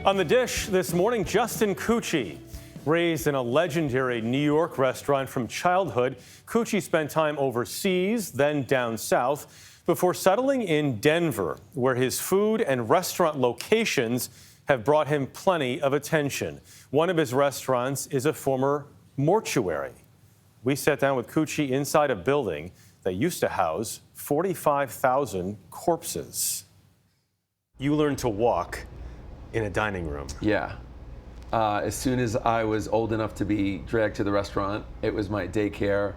On the dish this morning, Justin Cucci. Raised in a legendary New York restaurant from childhood, Cucci spent time overseas, then down south, before settling in Denver, where his food and restaurant locations have brought him plenty of attention. One of his restaurants is a former mortuary. We sat down with Cucci inside a building that used to house 45,000 corpses. You learned to walk in a dining room. Yeah. As soon as I was old enough to be dragged to the restaurant, it was my daycare.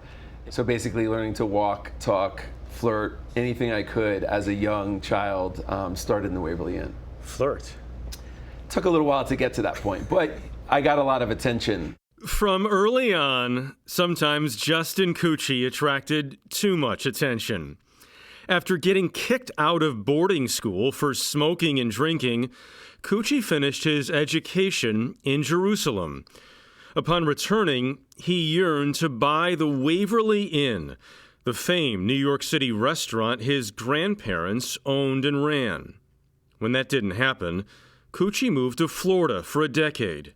So basically learning to walk, talk, flirt, anything I could as a young child started in the Waverly Inn. Flirt? Took a little while to get to that point, but I got a lot of attention. From early on, sometimes Justin Cucci attracted too much attention. After getting kicked out of boarding school for smoking and drinking, Cucci finished his education in Jerusalem. Upon returning, he yearned to buy the Waverly Inn, the famed New York City restaurant his grandparents owned and ran. When that didn't happen, Cucci moved to Florida for a decade,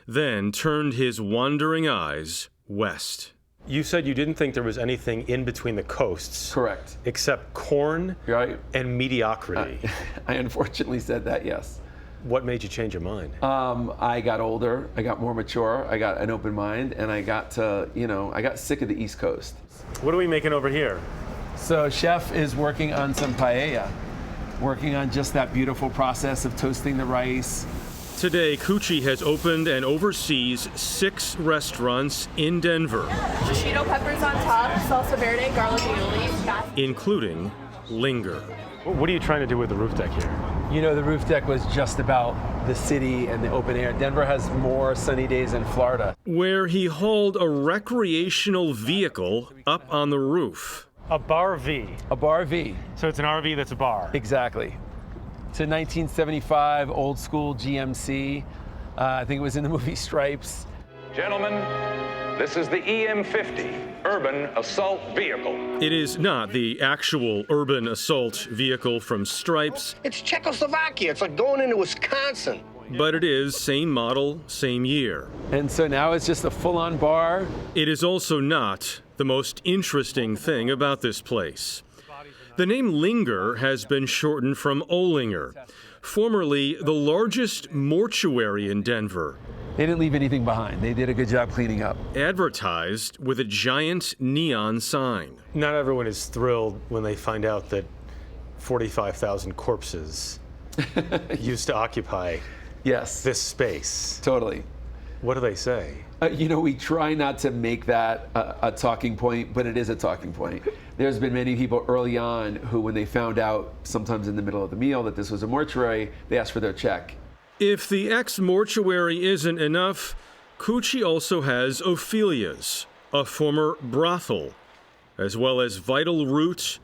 then turned his wandering eyes west. You said you didn't think there was anything in between the coasts. Correct. Except corn Right. and mediocrity. I unfortunately said that, yes. What made you change your mind? I got older, I got more mature, I got an open mind, and I got to, I got sick of the East Coast. What are we making over here? So chef is working on some paella, working on just that beautiful process of toasting the rice. Today, Cucci has opened and oversees 6 restaurants in Denver, Shishito peppers on top, salsa verde, garlic aioli, including Linger. What are you trying to do with the roof deck here? The roof deck was just about the city and the open air. Denver has more sunny days than Florida. Where he hauled a recreational vehicle up on the roof. A bar V. A bar V. So it's an RV that's a bar. Exactly. It's a 1975 old school GMC. I think it was in the movie Stripes. Gentlemen, this is the EM50 Urban Assault Vehicle. It is not the actual urban assault vehicle from Stripes. It's Czechoslovakia. It's like going into Wisconsin. But it is same model, same year. And so now it's just a full-on bar. It is also not the most interesting thing about this place. The name Linger has been shortened from Olinger, formerly the largest mortuary in Denver. They didn't leave anything behind. They did a good job cleaning up. Advertised with a giant neon sign. Not everyone is thrilled when they find out that 45,000 corpses used to occupy this space. Totally. What do they say? We try not to make that a talking point, but it is a talking point. There's been many people early on who, when they found out, sometimes in the middle of the meal, that this was a mortuary, they asked for their check. If the ex-mortuary isn't enough, Cucci also has Ophelia's, a former brothel, as well as Vital Root,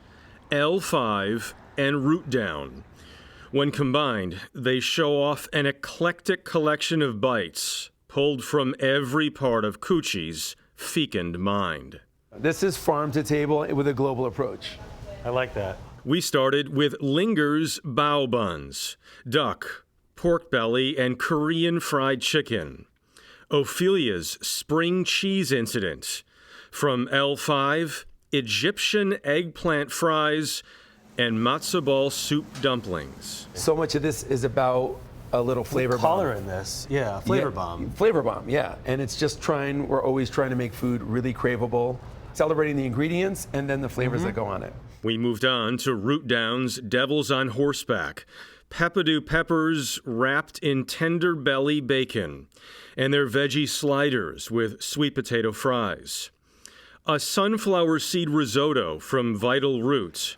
L5, and Root Down. When combined, they show off an eclectic collection of bites pulled from every part of Cucci's fecund mind. This is farm to table with a global approach. I like that. We started with Linger's bao buns, duck, pork belly, and Korean fried chicken. Ophelia's spring cheese incident. From L5, Egyptian eggplant fries, and matzo ball soup dumplings. So much of this is about a little flavor bomb. Color in this, yeah, flavor bomb. Flavor bomb, yeah. And it's just we're always trying to make food really craveable, celebrating the ingredients and then the flavors that go on it. We moved on to Root Down's Devils on Horseback, peppadew peppers wrapped in tender belly bacon, and their veggie sliders with sweet potato fries. A sunflower seed risotto from Vital Root,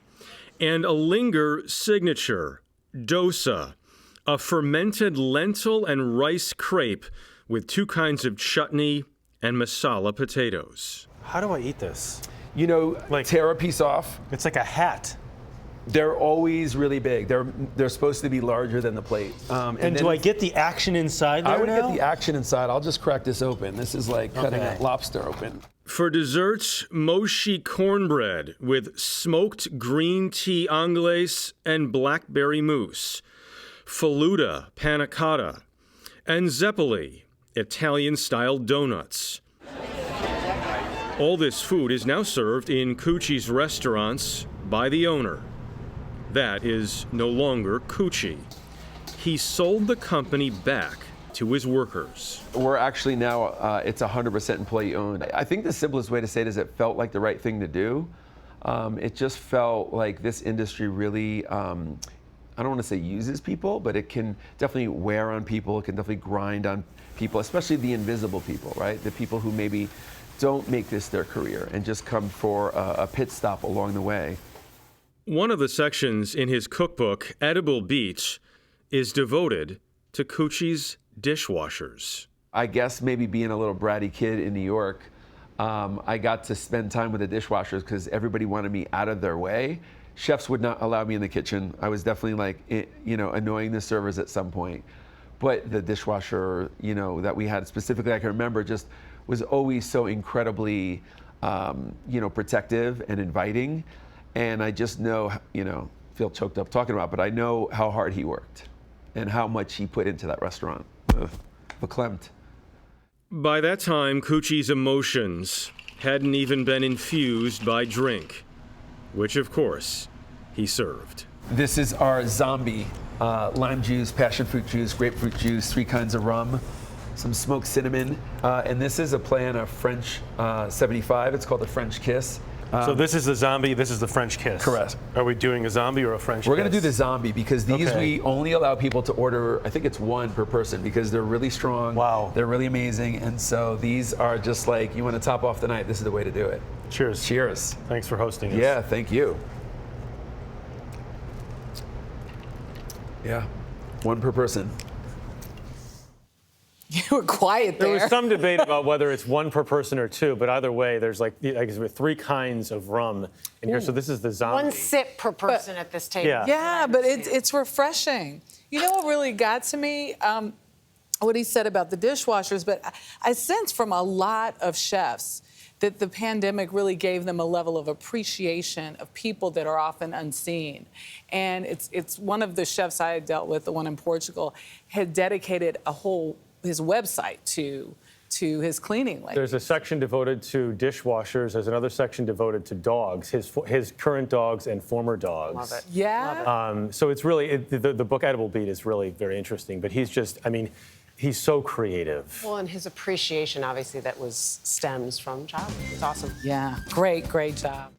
and a Linger signature, dosa, a fermented lentil and rice crepe with 2 kinds of chutney and masala potatoes. How do I eat this? Tear a piece off. It's like a hat. They're always really big. They're supposed to be larger than the plate. And do I get the action inside there I would now? get the action inside. I'll just crack this open. This is like cutting a lobster open. For dessert, mochi cornbread with smoked green tea anglaise and blackberry mousse. faluta, panna cotta, and zeppoli, Italian-style donuts. All this food is now served in Cucci's restaurants by the owner. That is no longer Cucci. He sold the company back to his workers. We're actually now, it's 100% employee owned. I think the simplest way to say it is it felt like the right thing to do. It just felt like this industry really, I don't want to say uses people, but it can definitely wear on people. It can definitely grind on people, especially the invisible people, right? The people who maybe don't make this their career and just come for a pit stop along the way. One of the sections in his cookbook, Edible Beats, is devoted to Cucci's dishwashers. I guess maybe being a little bratty kid in New York, I got to spend time with the dishwashers because everybody wanted me out of their way. Chefs would not allow me in the kitchen. I was definitely like, annoying the servers at some point. But the dishwasher, that we had specifically, I can remember, just was always so incredibly, protective and inviting. And I just know, feel choked up talking about it, but I know how hard he worked and how much he put into that restaurant. Verklempt. By that time, Cucci's emotions hadn't even been infused by drink, which, of course, he served. This is our zombie. Lime juice, passion fruit juice, grapefruit juice, 3 kinds of rum, some smoked cinnamon. And this is a play on a French 75. It's called the French Kiss. So this is the zombie, this is the French kiss. Correct. Are we doing a zombie or a French kiss? We're going to do the zombie because these Okay. we only allow people to order, I think it's 1 per person because they're really strong. Wow. They're really amazing. And so these are just like, you want to top off the night, this is the way to do it. Cheers. Cheers. Thanks for hosting us. Yeah, thank you. Yeah, 1 per person. You were quiet there. There was some debate about whether it's 1 per person or 2, but either way, there's like I guess 3 kinds of rum in here. So this is the zombie. 1 sip per person at this table. Yeah. Yeah, but it's refreshing. You know what really got to me? What he said about the dishwashers, but I sense from a lot of chefs that the pandemic really gave them a level of appreciation of people that are often unseen. And it's one of the chefs I had dealt with, the one in Portugal, had dedicated his website to his cleaning lady. There's a section devoted to dishwashers. There's another section devoted to dogs, his current dogs and former dogs. Love it. Yeah. So it's really, the book Edible Beat is really very interesting, but he's just, he's so creative. Well, and his appreciation, obviously, stems from childhood. It's awesome. Yeah. Great job.